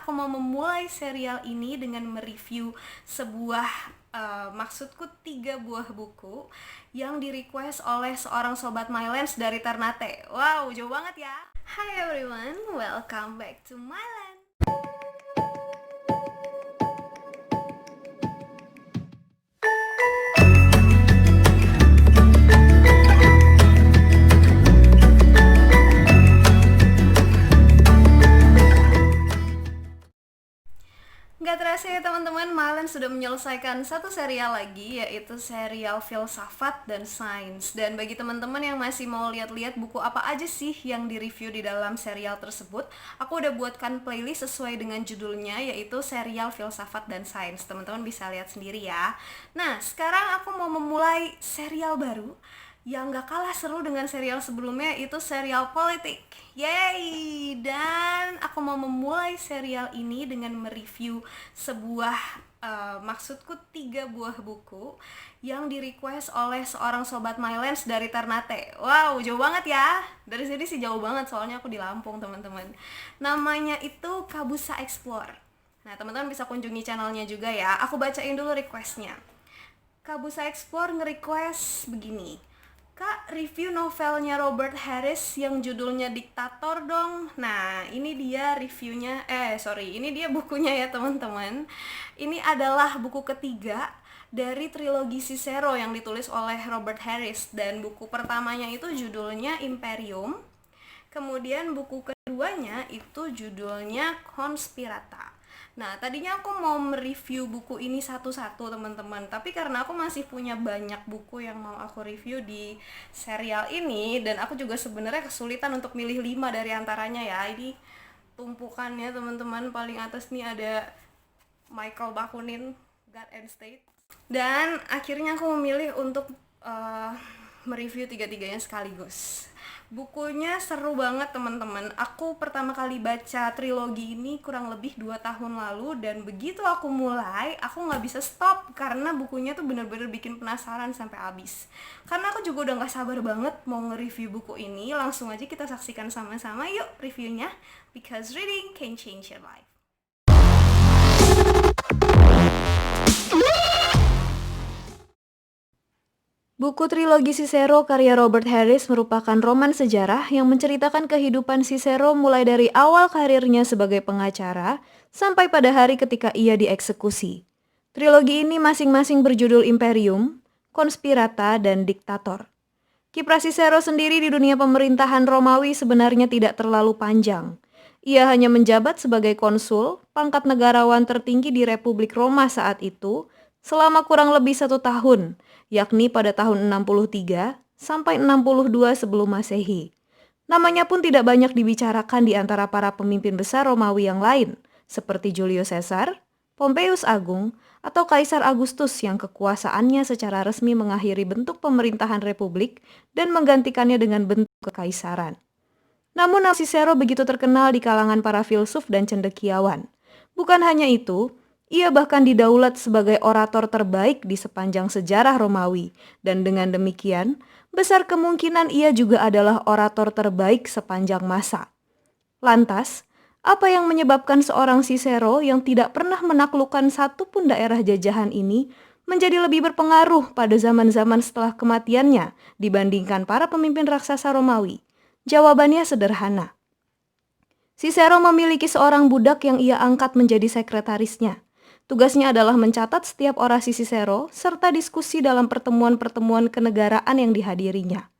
aku mau memulai serial ini dengan mereview sebuah maksudku 3 buah buku yang di-request oleh seorang sobat Mylands dari Ternate. Wow, jauh banget ya. Hi everyone, welcome back to Myland. Gak terasa ya teman-teman, Malen sudah menyelesaikan satu serial lagi, yaitu serial Filsafat dan Sains. Dan bagi teman-teman yang masih mau lihat-lihat buku apa aja sih yang direview di dalam serial tersebut, aku udah buatkan playlist sesuai dengan judulnya, yaitu serial Filsafat dan Sains. Teman-teman bisa lihat sendiri ya. Nah, sekarang aku mau memulai serial baru yang gak kalah seru dengan serial sebelumnya, itu serial politik. Yeay! Dan aku mau memulai serial ini dengan mereview sebuah maksudku 3 buah buku yang di-request oleh seorang sobat Mylands dari Ternate. Wow, jauh banget ya. Dari sini sih jauh banget, soalnya aku di Lampung, teman-teman. Namanya itu Kabusa Explore. Nah, teman-teman bisa kunjungi channelnya juga ya. Aku bacain dulu requestnya. Kabusa Explore nge-request begini. Kak, review novelnya Robert Harris yang judulnya Diktator dong. Nah, ini dia reviewnya, ini dia bukunya ya teman-teman. Ini adalah buku ketiga dari trilogi Cicero yang ditulis oleh Robert Harris. Dan buku pertamanya itu judulnya Imperium. Kemudian buku keduanya itu judulnya Conspirata. Nah, tadinya aku mau mereview buku ini satu-satu teman-teman, tapi karena aku masih punya banyak buku yang mau aku review di serial ini, dan aku juga sebenarnya kesulitan untuk milih 5 dari antaranya ya. Ini tumpukannya teman-teman, paling atas nih ada Michael Bakunin, God and State. Dan akhirnya aku memilih untuk mereview tiga-tiganya sekaligus. Bukunya seru banget teman-teman. Aku pertama kali baca trilogi ini kurang lebih 2 tahun lalu, dan begitu aku mulai, aku gak bisa stop karena bukunya tuh bener-bener bikin penasaran sampai habis. Karena aku juga udah gak sabar banget mau nge-review buku ini. Langsung aja kita saksikan sama-sama yuk reviewnya, because reading can change your life. Buku trilogi Cicero karya Robert Harris merupakan roman sejarah yang menceritakan kehidupan Cicero mulai dari awal karirnya sebagai pengacara sampai pada hari ketika ia dieksekusi. Trilogi ini masing-masing berjudul Imperium, Conspirata, dan Diktator. Kiprah Cicero sendiri di dunia pemerintahan Romawi sebenarnya tidak terlalu panjang. Ia hanya menjabat sebagai konsul, pangkat negarawan tertinggi di Republik Roma saat itu, selama kurang lebih 1 tahun, yakni pada tahun 63 sampai 62 sebelum Masehi. Namanya pun tidak banyak dibicarakan di antara para pemimpin besar Romawi yang lain, seperti Julius Caesar, Pompeius Agung, atau Kaisar Agustus yang kekuasaannya secara resmi mengakhiri bentuk pemerintahan republik dan menggantikannya dengan bentuk kekaisaran. Namun Cicero begitu terkenal di kalangan para filsuf dan cendekiawan. Bukan hanya itu, ia bahkan didaulat sebagai orator terbaik di sepanjang sejarah Romawi, dan dengan demikian, besar kemungkinan ia juga adalah orator terbaik sepanjang masa. Lantas, apa yang menyebabkan seorang Cicero yang tidak pernah menaklukkan satu pun daerah jajahan ini menjadi lebih berpengaruh pada zaman-zaman setelah kematiannya dibandingkan para pemimpin raksasa Romawi? Jawabannya sederhana. Cicero memiliki seorang budak yang ia angkat menjadi sekretarisnya. Tugasnya adalah mencatat setiap orasi Cicero serta diskusi dalam pertemuan-pertemuan kenegaraan yang dihadirinya.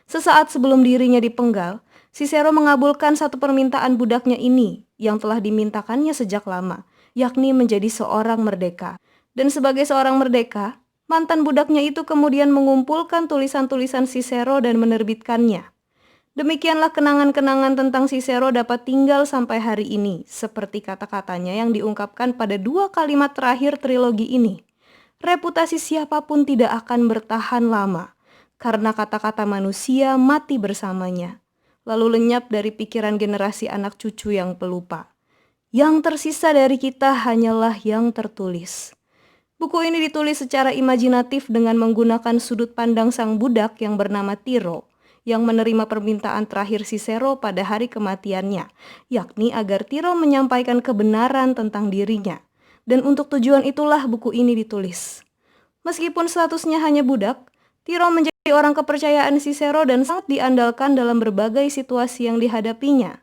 Sesaat sebelum dirinya dipenggal, Cicero mengabulkan satu permintaan budaknya ini yang telah dimintakannya sejak lama, yakni menjadi seorang merdeka. Dan sebagai seorang merdeka, mantan budaknya itu kemudian mengumpulkan tulisan-tulisan Cicero dan menerbitkannya. Demikianlah kenangan-kenangan tentang Cicero dapat tinggal sampai hari ini, seperti kata-katanya yang diungkapkan pada 2 kalimat terakhir trilogi ini. Reputasi siapapun tidak akan bertahan lama, karena kata-kata manusia mati bersamanya, lalu lenyap dari pikiran generasi anak cucu yang pelupa. Yang tersisa dari kita hanyalah yang tertulis. Buku ini ditulis secara imajinatif dengan menggunakan sudut pandang sang budak yang bernama Tiro, yang menerima permintaan terakhir Cicero pada hari kematiannya, yakni agar Tiro menyampaikan kebenaran tentang dirinya. Dan untuk tujuan itulah buku ini ditulis. Meskipun statusnya hanya budak, Tiro menjadi orang kepercayaan Cicero dan sangat diandalkan dalam berbagai situasi yang dihadapinya.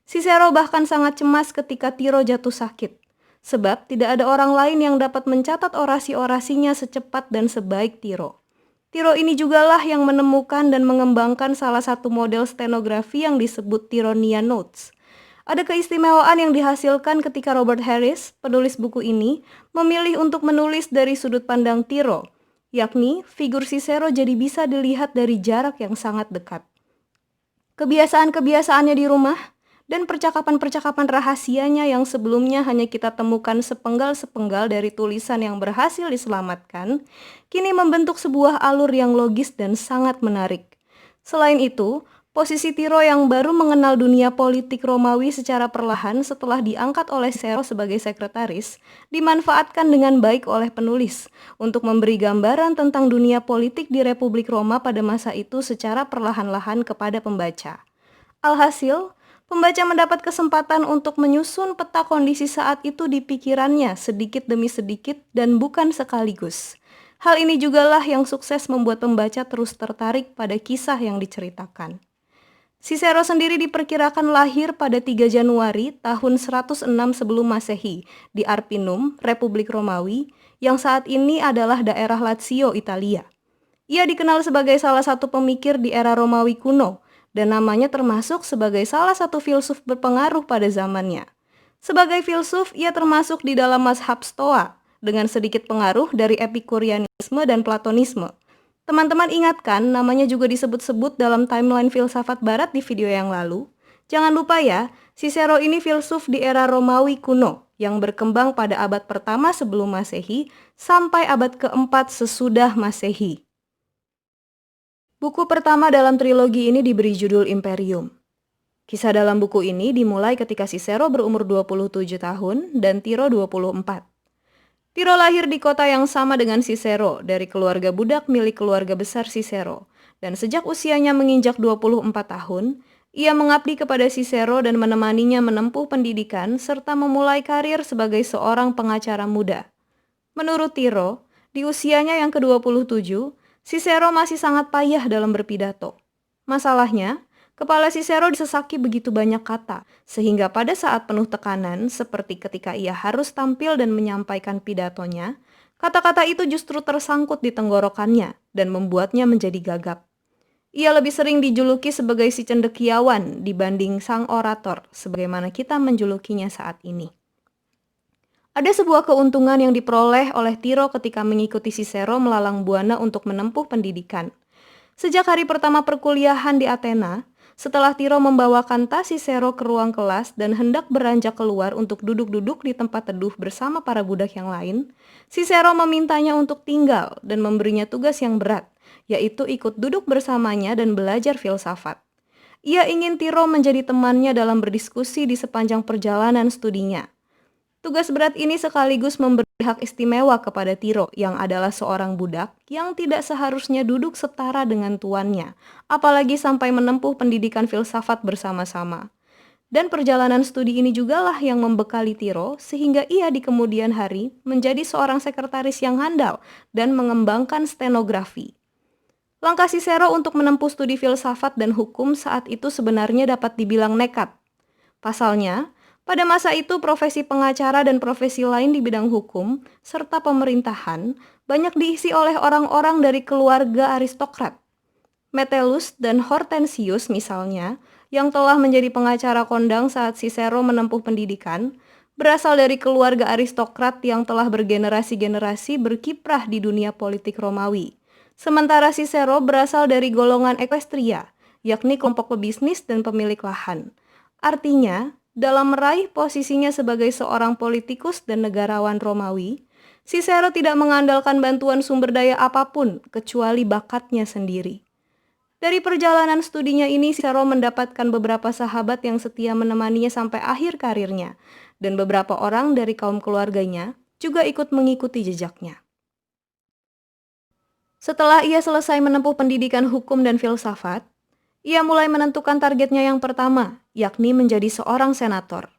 Cicero bahkan sangat cemas ketika Tiro jatuh sakit, sebab tidak ada orang lain yang dapat mencatat orasi-orasinya secepat dan sebaik Tiro. Tiro ini jugalah yang menemukan dan mengembangkan salah satu model stenografi yang disebut Tironia Notes. Ada keistimewaan yang dihasilkan ketika Robert Harris, penulis buku ini, memilih untuk menulis dari sudut pandang Tiro, yakni figur Cicero jadi bisa dilihat dari jarak yang sangat dekat. Kebiasaan-kebiasaannya di rumah, dan percakapan-percakapan rahasianya yang sebelumnya hanya kita temukan sepenggal-sepenggal dari tulisan yang berhasil diselamatkan, kini membentuk sebuah alur yang logis dan sangat menarik. Selain itu, posisi Tiro yang baru mengenal dunia politik Romawi secara perlahan setelah diangkat oleh Cicero sebagai sekretaris, dimanfaatkan dengan baik oleh penulis untuk memberi gambaran tentang dunia politik di Republik Roma pada masa itu secara perlahan-lahan kepada pembaca. Alhasil, pembaca mendapat kesempatan untuk menyusun peta kondisi saat itu di pikirannya sedikit demi sedikit dan bukan sekaligus. Hal ini jugalah yang sukses membuat pembaca terus tertarik pada kisah yang diceritakan. Cicero sendiri diperkirakan lahir pada 3 Januari tahun 106 sebelum Masehi di Arpinum, Republik Romawi, yang saat ini adalah daerah Lazio, Italia. Ia dikenal sebagai salah satu pemikir di era Romawi kuno, dan namanya termasuk sebagai salah satu filsuf berpengaruh pada zamannya. Sebagai filsuf, ia termasuk di dalam mazhab Stoa, dengan sedikit pengaruh dari Epikurianisme dan Platonisme. Teman-teman ingatkan, namanya juga disebut-sebut dalam timeline filsafat barat di video yang lalu. Jangan lupa ya, Cicero ini filsuf di era Romawi kuno, yang berkembang pada abad pertama sebelum Masehi sampai abad keempat sesudah Masehi. Buku pertama dalam trilogi ini diberi judul Imperium. Kisah dalam buku ini dimulai ketika Cicero berumur 27 tahun dan Tiro 24. Tiro lahir di kota yang sama dengan Cicero dari keluarga budak milik keluarga besar Cicero, dan sejak usianya menginjak 24 tahun, ia mengabdi kepada Cicero dan menemaninya menempuh pendidikan serta memulai karir sebagai seorang pengacara muda. Menurut Tiro, di usianya yang ke-27, Cicero masih sangat payah dalam berpidato. Masalahnya, kepala Cicero disesaki begitu banyak kata, sehingga pada saat penuh tekanan, seperti ketika ia harus tampil dan menyampaikan pidatonya, kata-kata itu justru tersangkut di tenggorokannya dan membuatnya menjadi gagap. Ia lebih sering dijuluki sebagai si cendekiawan dibanding sang orator, sebagaimana kita menjulukinya saat ini. Ada sebuah keuntungan yang diperoleh oleh Tiro ketika mengikuti Cicero melalang buana untuk menempuh pendidikan. Sejak hari pertama perkuliahan di Athena, setelah Tiro membawakan tas Cicero ke ruang kelas dan hendak beranjak keluar untuk duduk-duduk di tempat teduh bersama para budak yang lain, Cicero memintanya untuk tinggal dan memberinya tugas yang berat, yaitu ikut duduk bersamanya dan belajar filsafat. Ia ingin Tiro menjadi temannya dalam berdiskusi di sepanjang perjalanan studinya. Tugas berat ini sekaligus memberi hak istimewa kepada Tiro yang adalah seorang budak yang tidak seharusnya duduk setara dengan tuannya, apalagi sampai menempuh pendidikan filsafat bersama-sama. Dan perjalanan studi ini jugalah yang membekali Tiro sehingga ia di kemudian hari menjadi seorang sekretaris yang handal dan mengembangkan stenografi. Langkah Cicero untuk menempuh studi filsafat dan hukum saat itu sebenarnya dapat dibilang nekat. Pasalnya, pada masa itu profesi pengacara dan profesi lain di bidang hukum serta pemerintahan banyak diisi oleh orang-orang dari keluarga aristokrat. Metellus dan Hortensius misalnya, yang telah menjadi pengacara kondang saat Cicero menempuh pendidikan, berasal dari keluarga aristokrat yang telah bergenerasi-generasi berkiprah di dunia politik Romawi. Sementara Cicero berasal dari golongan equestria, yakni kelompok pebisnis dan pemilik lahan. Artinya, dalam meraih posisinya sebagai seorang politikus dan negarawan Romawi, Cicero tidak mengandalkan bantuan sumber daya apapun kecuali bakatnya sendiri. Dari perjalanan studinya ini, Cicero mendapatkan beberapa sahabat yang setia menemaninya sampai akhir karirnya, dan beberapa orang dari kaum keluarganya juga ikut mengikuti jejaknya. Setelah ia selesai menempuh pendidikan hukum dan filsafat, Ia mulai menentukan targetnya yang pertama, yakni menjadi seorang senator.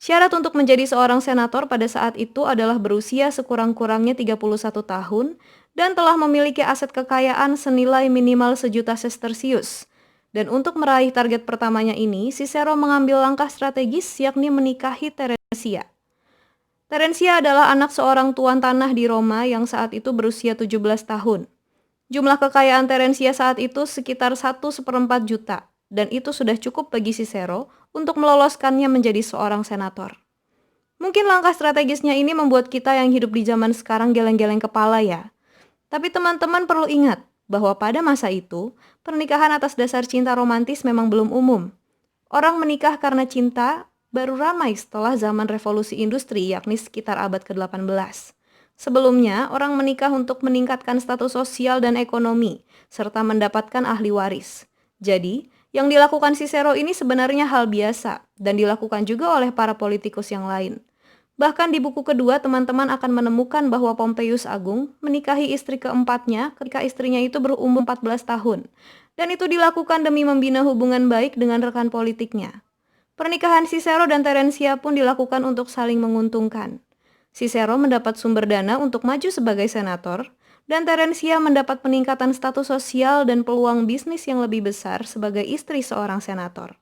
Syarat untuk menjadi seorang senator pada saat itu adalah berusia sekurang-kurangnya 31 tahun dan telah memiliki aset kekayaan senilai minimal 1 juta sestersius. Dan untuk meraih target pertamanya ini, Cicero mengambil langkah strategis yakni menikahi Teresia. Teresia adalah anak seorang tuan tanah di Roma yang saat itu berusia 17 tahun. Jumlah kekayaan Teresia saat itu sekitar 1,4 juta, dan itu sudah cukup bagi Cicero untuk meloloskannya menjadi seorang senator. Mungkin langkah strategisnya ini membuat kita yang hidup di zaman sekarang geleng-geleng kepala ya. Tapi teman-teman perlu ingat bahwa pada masa itu, pernikahan atas dasar cinta romantis memang belum umum. Orang menikah karena cinta baru ramai setelah zaman revolusi industri yakni sekitar abad ke-18. Sebelumnya, orang menikah untuk meningkatkan status sosial dan ekonomi, serta mendapatkan ahli waris. Jadi, yang dilakukan Cicero ini sebenarnya hal biasa, dan dilakukan juga oleh para politikus yang lain. Bahkan di buku kedua, teman-teman akan menemukan bahwa Pompeius Agung menikahi istri keempatnya ketika istrinya itu berumur 14 tahun. Dan itu dilakukan demi membina hubungan baik dengan rekan politiknya. Pernikahan Cicero dan Teresia pun dilakukan untuk saling menguntungkan. Cicero mendapat sumber dana untuk maju sebagai senator, dan Teresia mendapat peningkatan status sosial dan peluang bisnis yang lebih besar sebagai istri seorang senator.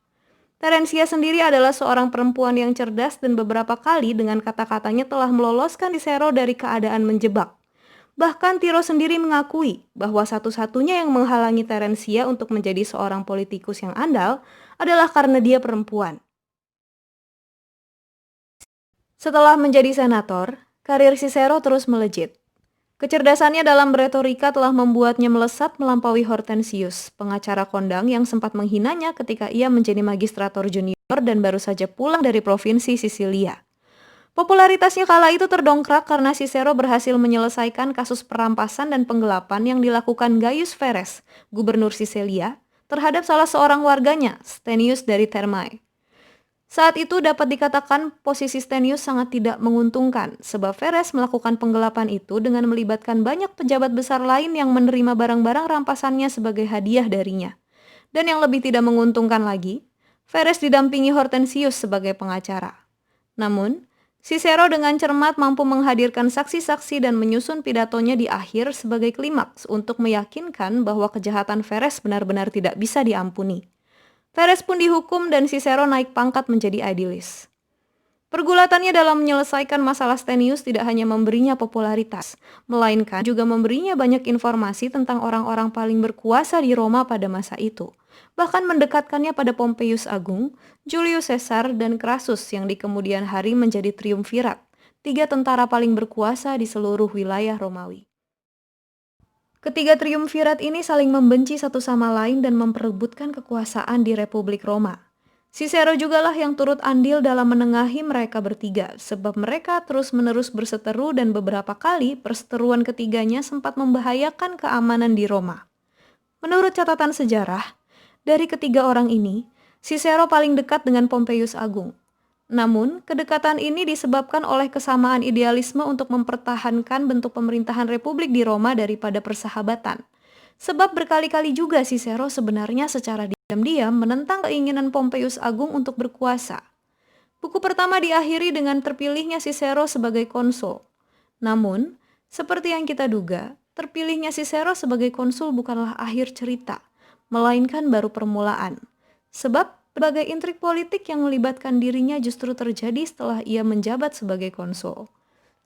Teresia sendiri adalah seorang perempuan yang cerdas dan beberapa kali dengan kata-katanya telah meloloskan Cicero dari keadaan menjebak. Bahkan Tiro sendiri mengakui bahwa satu-satunya yang menghalangi Teresia untuk menjadi seorang politikus yang andal adalah karena dia perempuan. Setelah menjadi senator, karir Cicero terus melejit. Kecerdasannya dalam retorika telah membuatnya melesat melampaui Hortensius, pengacara kondang yang sempat menghinanya ketika ia menjadi magistrator junior dan baru saja pulang dari provinsi Sisilia. Popularitasnya kala itu terdongkrak karena Cicero berhasil menyelesaikan kasus perampasan dan penggelapan yang dilakukan Gaius Verres, gubernur Sisilia, terhadap salah seorang warganya, Stenius dari Thermae. Saat itu dapat dikatakan posisi Stenius sangat tidak menguntungkan, sebab Verres melakukan penggelapan itu dengan melibatkan banyak pejabat besar lain yang menerima barang-barang rampasannya sebagai hadiah darinya. Dan yang lebih tidak menguntungkan lagi, Verres didampingi Hortensius sebagai pengacara. Namun, Cicero dengan cermat mampu menghadirkan saksi-saksi dan menyusun pidatonya di akhir sebagai klimaks untuk meyakinkan bahwa kejahatan Verres benar-benar tidak bisa diampuni. Verres pun dihukum dan Cicero naik pangkat menjadi aedilis. Pergulatannya dalam menyelesaikan masalah Stenius tidak hanya memberinya popularitas, melainkan juga memberinya banyak informasi tentang orang-orang paling berkuasa di Roma pada masa itu. Bahkan mendekatkannya pada Pompeius Agung, Julius Caesar, dan Crassus yang di kemudian hari menjadi triumvirat, 3 tentara paling berkuasa di seluruh wilayah Romawi. Ketiga triumvirat ini saling membenci satu sama lain dan memperebutkan kekuasaan di Republik Roma. Cicero jugalah yang turut andil dalam menengahi mereka bertiga, sebab mereka terus-menerus berseteru dan beberapa kali perseteruan ketiganya sempat membahayakan keamanan di Roma. Menurut catatan sejarah, dari ketiga orang ini, Cicero paling dekat dengan Pompeius Agung. Namun, kedekatan ini disebabkan oleh kesamaan idealisme untuk mempertahankan bentuk pemerintahan republik di Roma daripada persahabatan. Sebab berkali-kali juga Cicero sebenarnya secara diam-diam menentang keinginan Pompeius Agung untuk berkuasa. Buku pertama diakhiri dengan terpilihnya Cicero sebagai konsul. Namun, seperti yang kita duga, terpilihnya Cicero sebagai konsul bukanlah akhir cerita, melainkan baru permulaan. Sebab berbagai intrik politik yang melibatkan dirinya justru terjadi setelah ia menjabat sebagai konsul.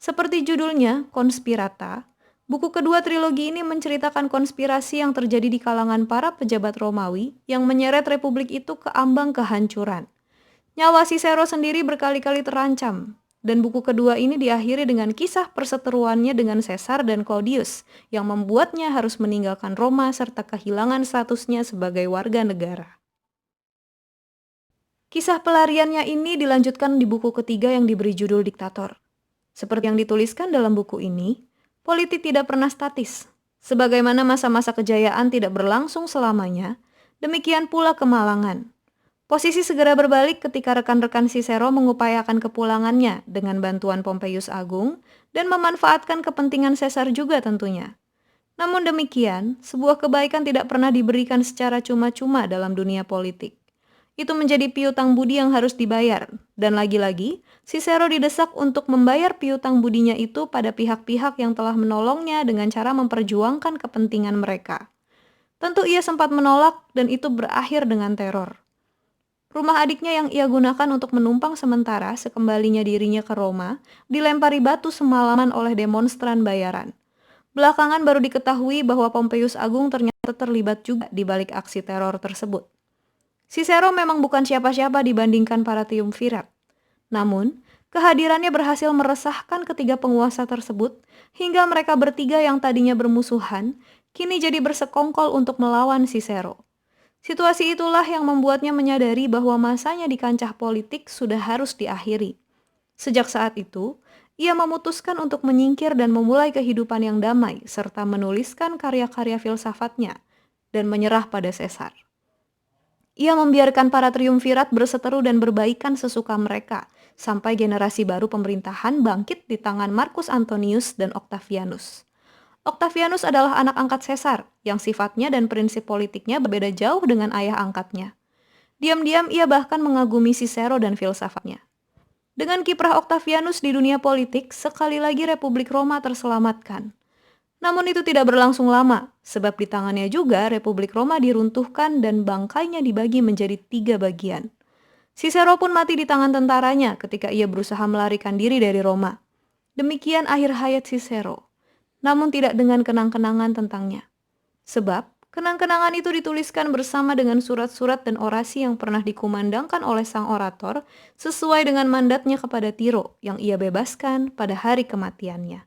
Seperti judulnya, Conspirata, buku kedua trilogi ini menceritakan konspirasi yang terjadi di kalangan para pejabat Romawi yang menyeret republik itu ke ambang kehancuran. Nyawa Cicero sendiri berkali-kali terancam, dan buku kedua ini diakhiri dengan kisah perseteruannya dengan Caesar dan Claudius yang membuatnya harus meninggalkan Roma serta kehilangan statusnya sebagai warga negara. Kisah pelariannya ini dilanjutkan di buku ketiga yang diberi judul Diktator. Seperti yang dituliskan dalam buku ini, politik tidak pernah statis. Sebagaimana masa-masa kejayaan tidak berlangsung selamanya, demikian pula kemalangan. Posisi segera berbalik ketika rekan-rekan Cicero mengupayakan kepulangannya dengan bantuan Pompeius Agung dan memanfaatkan kepentingan Caesar juga tentunya. Namun demikian, sebuah kebaikan tidak pernah diberikan secara cuma-cuma dalam dunia politik. Itu menjadi piutang budi yang harus dibayar. Dan lagi-lagi, Cicero didesak untuk membayar piutang budinya itu pada pihak-pihak yang telah menolongnya dengan cara memperjuangkan kepentingan mereka. Tentu ia sempat menolak dan itu berakhir dengan teror. Rumah adiknya yang ia gunakan untuk menumpang sementara sekembalinya dirinya ke Roma, dilempari batu semalaman oleh demonstran bayaran. Belakangan baru diketahui bahwa Pompeius Agung ternyata terlibat juga di balik aksi teror tersebut. Cicero memang bukan siapa-siapa dibandingkan para triumvirat. Namun, kehadirannya berhasil meresahkan ketiga penguasa tersebut hingga mereka bertiga yang tadinya bermusuhan, kini jadi bersekongkol untuk melawan Cicero. Situasi itulah yang membuatnya menyadari bahwa masanya di kancah politik sudah harus diakhiri. Sejak saat itu, ia memutuskan untuk menyingkir dan memulai kehidupan yang damai serta menuliskan karya-karya filsafatnya dan menyerah pada Caesar. Ia membiarkan para triumvirat berseteru dan berbaikan sesuka mereka, sampai generasi baru pemerintahan bangkit di tangan Marcus Antonius dan Octavianus. Octavianus adalah anak angkat Caesar, yang sifatnya dan prinsip politiknya berbeda jauh dengan ayah angkatnya. Diam-diam ia bahkan mengagumi Cicero dan filsafatnya. Dengan kiprah Octavianus di dunia politik, sekali lagi Republik Roma terselamatkan. Namun itu tidak berlangsung lama, sebab di tangannya juga Republik Roma diruntuhkan dan bangkainya dibagi menjadi 3 bagian. Cicero pun mati di tangan tentaranya ketika ia berusaha melarikan diri dari Roma. Demikian akhir hayat Cicero, namun tidak dengan kenang-kenangan tentangnya. Sebab, kenang-kenangan itu dituliskan bersama dengan surat-surat dan orasi yang pernah dikumandangkan oleh sang orator sesuai dengan mandatnya kepada Tiro yang ia bebaskan pada hari kematiannya.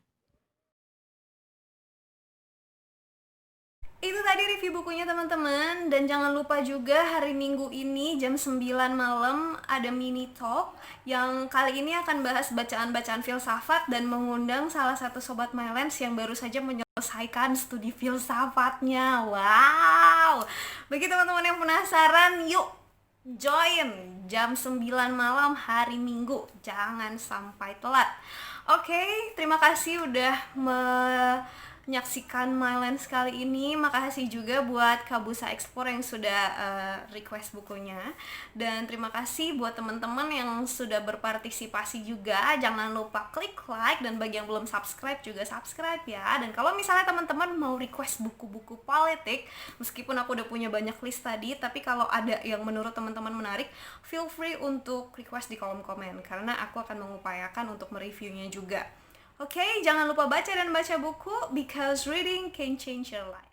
Itu tadi review bukunya teman-teman, dan jangan lupa juga hari Minggu ini jam 9 malam ada mini talk yang kali ini akan bahas bacaan-bacaan filsafat dan mengundang salah satu sobat Mylens yang baru saja menyelesaikan studi filsafatnya. Wow. Bagi teman-teman yang penasaran, yuk join jam 9 malam hari Minggu. Jangan sampai telat. Oke, terima kasih udah menyaksikan Mylens kali ini. Makasih juga buat Kabusa Explore yang sudah request bukunya. Dan terima kasih buat teman-teman yang sudah berpartisipasi juga. Jangan lupa klik like, dan bagi yang belum subscribe juga subscribe ya. Dan kalau misalnya teman-teman mau request buku-buku politik, meskipun aku udah punya banyak list tadi, tapi kalau ada yang menurut teman-teman menarik, feel free untuk request di kolom komen, karena aku akan mengupayakan untuk mereviewnya juga. Oke, jangan lupa baca dan baca buku, because reading can change your life.